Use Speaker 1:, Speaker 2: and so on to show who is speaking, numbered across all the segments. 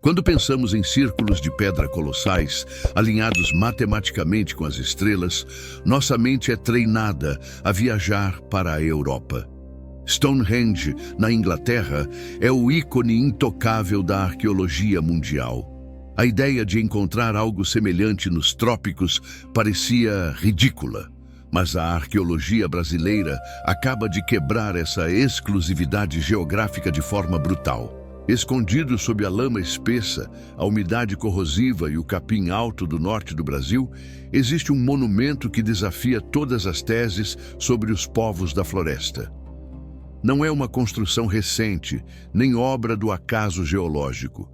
Speaker 1: Quando pensamos em círculos de pedra colossais, alinhados matematicamente com as estrelas, nossa mente é treinada a viajar para a Europa. Stonehenge, na Inglaterra, é o ícone intocável da arqueologia mundial. A ideia de encontrar algo semelhante nos trópicos parecia ridícula, mas a arqueologia brasileira acaba de quebrar essa exclusividade geográfica de forma brutal. Escondido sob a lama espessa, a umidade corrosiva e o capim alto do norte do Brasil, existe um monumento que desafia todas as teses sobre os povos da floresta. Não é uma construção recente, nem obra do acaso geológico.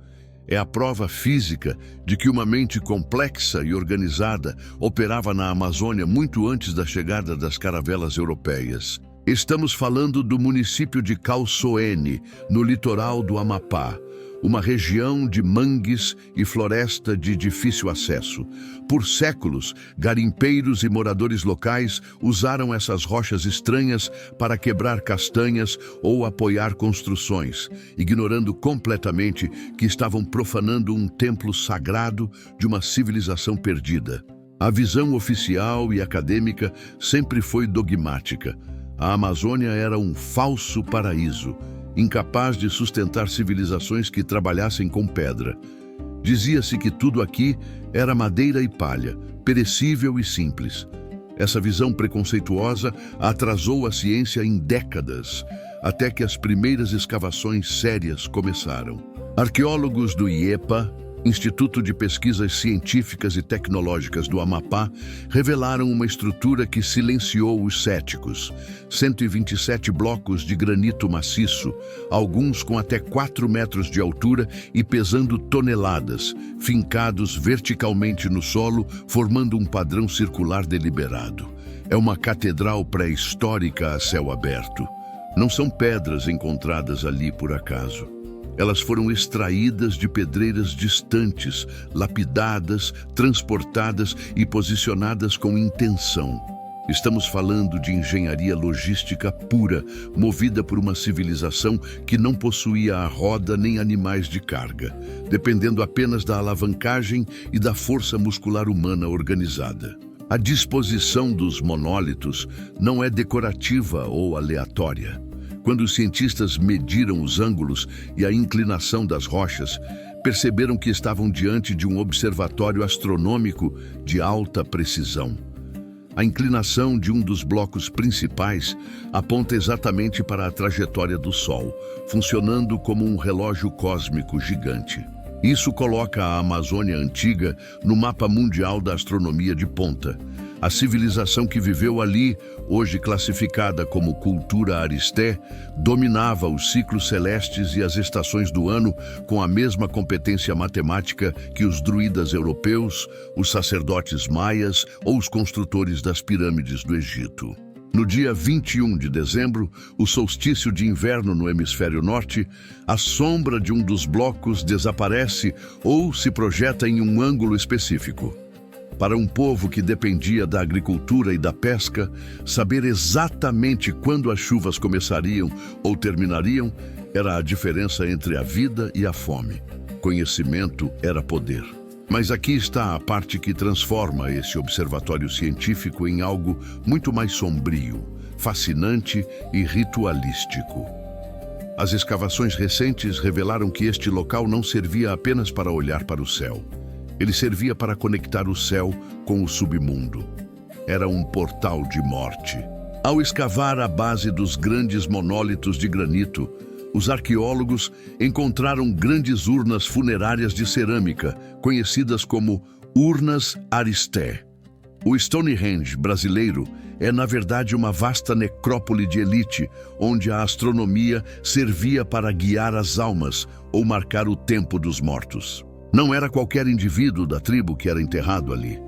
Speaker 1: É a prova física de que uma mente complexa e organizada operava na Amazônia muito antes da chegada das caravelas europeias. Estamos falando do município de Calçoene, no litoral do Amapá, uma região de mangues e floresta de difícil acesso. Por séculos, garimpeiros e moradores locais usaram essas rochas estranhas para quebrar castanhas ou apoiar construções, ignorando completamente que estavam profanando um templo sagrado de uma civilização perdida. A visão oficial e acadêmica sempre foi dogmática. A Amazônia era um falso paraíso, incapaz de sustentar civilizações que trabalhassem com pedra. Dizia-se que tudo aqui era madeira e palha, perecível e simples. Essa visão preconceituosa atrasou a ciência em décadas, até que as primeiras escavações sérias começaram. Arqueólogos do IEPA, Instituto de Pesquisas Científicas e Tecnológicas do Amapá, revelaram uma estrutura que silenciou os céticos. 127 blocos de granito maciço, alguns com até 4 metros de altura e pesando toneladas, fincados verticalmente no solo, formando um padrão circular deliberado. É uma catedral pré-histórica a céu aberto. Não são pedras encontradas ali por acaso. Elas foram extraídas de pedreiras distantes, lapidadas, transportadas e posicionadas com intenção. Estamos falando de engenharia logística pura, movida por uma civilização que não possuía a roda nem animais de carga, dependendo apenas da alavancagem e da força muscular humana organizada. A disposição dos monólitos não é decorativa ou aleatória. Quando os cientistas mediram os ângulos e a inclinação das rochas, perceberam que estavam diante de um observatório astronômico de alta precisão. A inclinação de um dos blocos principais aponta exatamente para a trajetória do Sol, funcionando como um relógio cósmico gigante. Isso coloca a Amazônia antiga no mapa mundial da astronomia de ponta. A civilização que viveu ali, hoje classificada como cultura aristé, dominava os ciclos celestes e as estações do ano com a mesma competência matemática que os druidas europeus, os sacerdotes maias ou os construtores das pirâmides do Egito. No dia 21 de dezembro, o solstício de inverno no hemisfério norte, a sombra de um dos blocos desaparece ou se projeta em um ângulo específico. Para um povo que dependia da agricultura e da pesca, saber exatamente quando as chuvas começariam ou terminariam era a diferença entre a vida e a fome. Conhecimento era poder. Mas aqui está a parte que transforma esse observatório científico em algo muito mais sombrio, fascinante e ritualístico. As escavações recentes revelaram que este local não servia apenas para olhar para o céu. Ele servia para conectar o céu com o submundo. Era um portal de morte. Ao escavar a base dos grandes monólitos de granito, os arqueólogos encontraram grandes urnas funerárias de cerâmica, conhecidas como urnas aristé. O Stonehenge brasileiro é, na verdade, uma vasta necrópole de elite, onde a astronomia servia para guiar as almas ou marcar o tempo dos mortos. Não era qualquer indivíduo da tribo que era enterrado ali.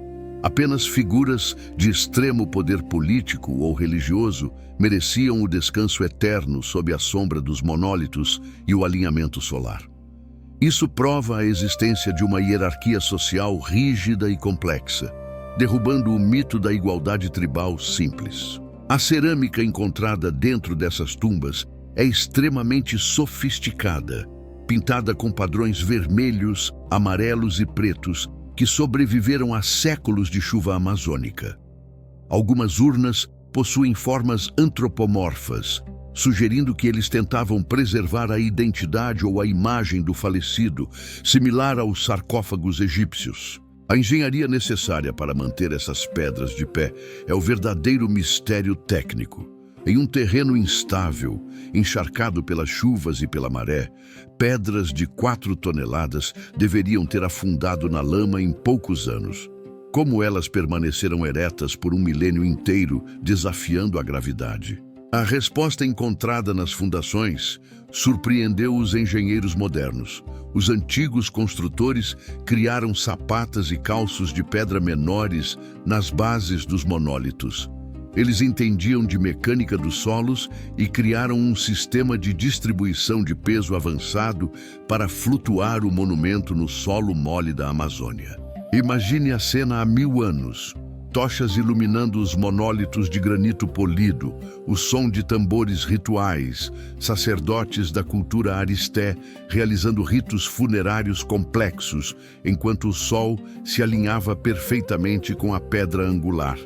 Speaker 1: Apenas figuras de extremo poder político ou religioso mereciam o descanso eterno sob a sombra dos monólitos e o alinhamento solar. Isso prova a existência de uma hierarquia social rígida e complexa, derrubando o mito da igualdade tribal simples. A cerâmica encontrada dentro dessas tumbas é extremamente sofisticada pintada com padrões vermelhos, amarelos e pretos, que sobreviveram a séculos de chuva amazônica. Algumas urnas possuem formas antropomorfas, sugerindo que eles tentavam preservar a identidade ou a imagem do falecido, similar aos sarcófagos egípcios. A engenharia necessária para manter essas pedras de pé é o verdadeiro mistério técnico. Em um terreno instável, encharcado pelas chuvas e pela maré, pedras de 4 toneladas deveriam ter afundado na lama em poucos anos. Como elas permaneceram eretas por um milênio inteiro, desafiando a gravidade? A resposta encontrada nas fundações surpreendeu os engenheiros modernos. Os antigos construtores criaram sapatas e calços de pedra menores nas bases dos monólitos. Eles entendiam de mecânica dos solos e criaram um sistema de distribuição de peso avançado para flutuar o monumento no solo mole da Amazônia. Imagine a cena há 1000 anos. Tochas iluminando os monólitos de granito polido, o som de tambores rituais, sacerdotes da cultura aristé realizando ritos funerários complexos, enquanto o sol se alinhava perfeitamente com a pedra angular,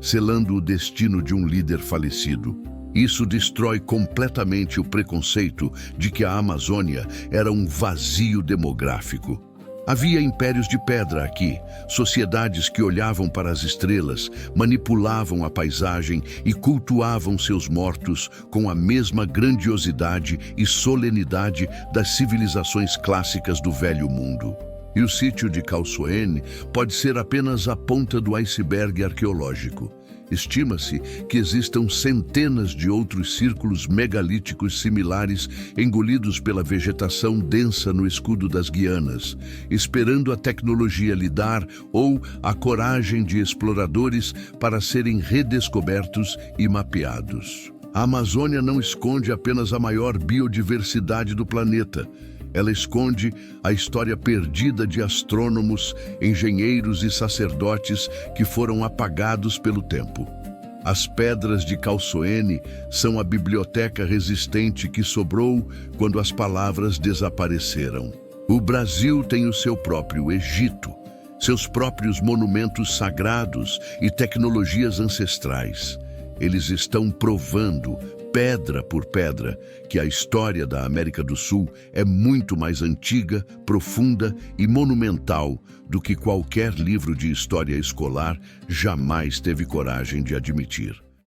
Speaker 1: selando o destino de um líder falecido. Isso destrói completamente o preconceito de que a Amazônia era um vazio demográfico. Havia impérios de pedra aqui, sociedades que olhavam para as estrelas, manipulavam a paisagem e cultuavam seus mortos com a mesma grandiosidade e solenidade das civilizações clássicas do Velho Mundo. E o sítio de Calçoene pode ser apenas a ponta do iceberg arqueológico. Estima-se que existam centenas de outros círculos megalíticos similares engolidos pela vegetação densa no escudo das Guianas, esperando a tecnologia lidar ou a coragem de exploradores para serem redescobertos e mapeados. A Amazônia não esconde apenas a maior biodiversidade do planeta. Ela esconde a história perdida de astrônomos, engenheiros e sacerdotes que foram apagados pelo tempo. As pedras de Calçoene são a biblioteca resistente que sobrou quando as palavras desapareceram. O Brasil tem o seu próprio Egito, seus próprios monumentos sagrados e tecnologias ancestrais. Eles estão provando, pedra por pedra, que a história da América do Sul é muito mais antiga, profunda e monumental do que qualquer livro de história escolar jamais teve coragem de admitir.